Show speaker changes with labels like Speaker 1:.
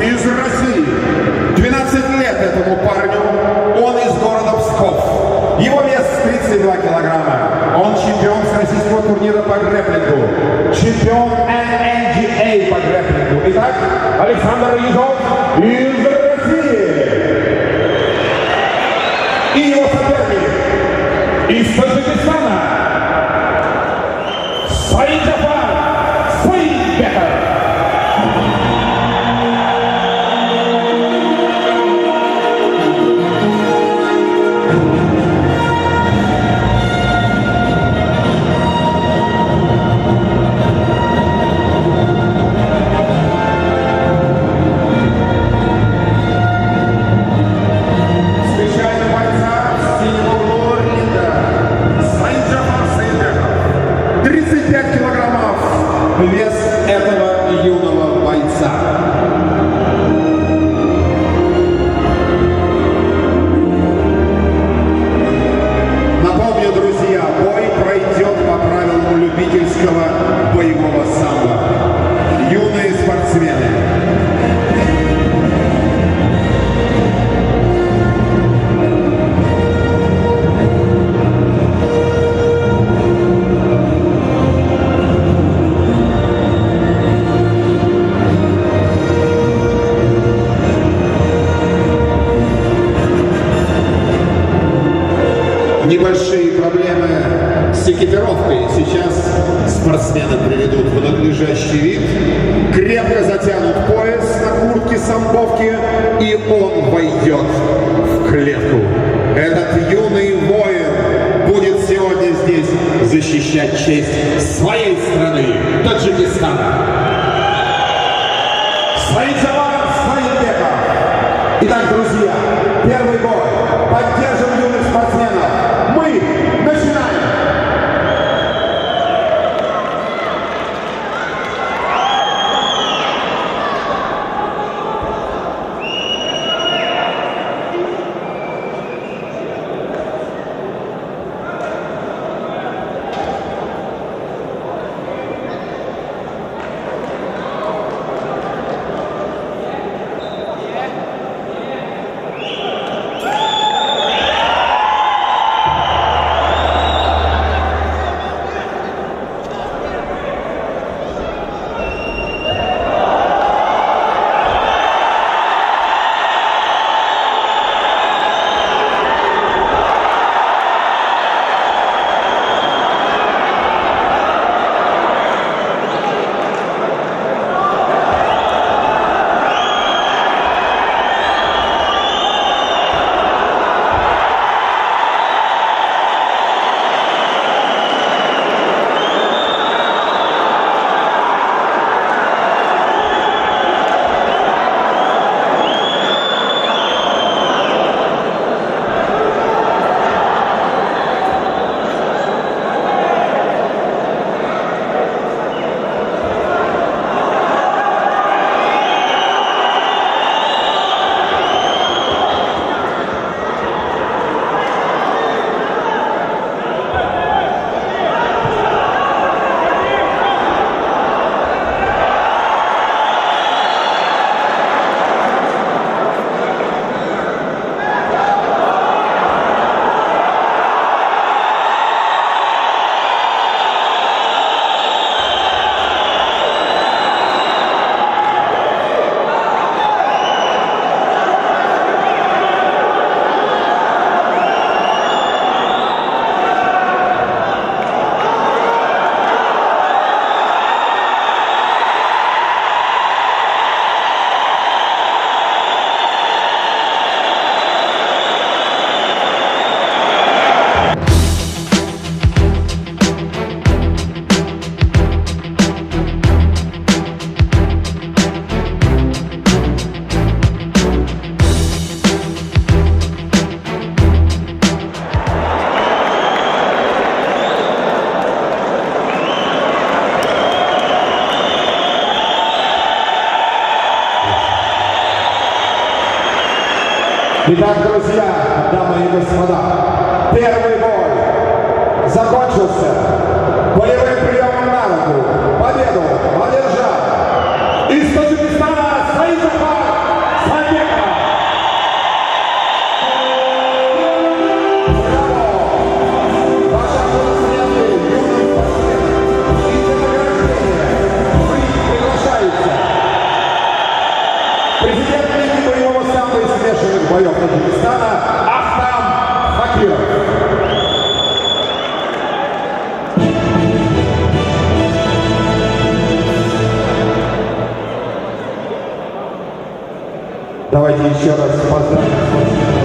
Speaker 1: из России. 12 лет этому парню, он из города Псков. Его вес 32 килограмма. Он чемпион российского турнира по грэпплингу. Чемпион NNGA по грэпплингу. Итак, Александр Ежов из России. И его соперник из Таджикистана Саиджафар Саидбеков. Вес этого юного бойца. Напомню, друзья, бой пройдет по правилам любительского боевого самбо. Юные спортсмены. Небольшие проблемы с экипировкой. Сейчас спортсмены приведут в надлежащий вид. Крепко затянут пояс на куртке самбовки, и он войдет в клетку. Этот юный воин будет сегодня здесь защищать честь своей страны, Таджикистана. Саиджафар Саидбеков. Итак, друзья, первый бой. Поддержим юных спортсменов. Мы начинаем! Итак, друзья, дамы и господа, первый бой закончился болевым приемом на руку. Победу одержал из Таджикистана Саиджафар Президент Лиги боевого самбо и смешанных боев Таджикистана Ахтам Хакиров. Давайте еще раз поздравим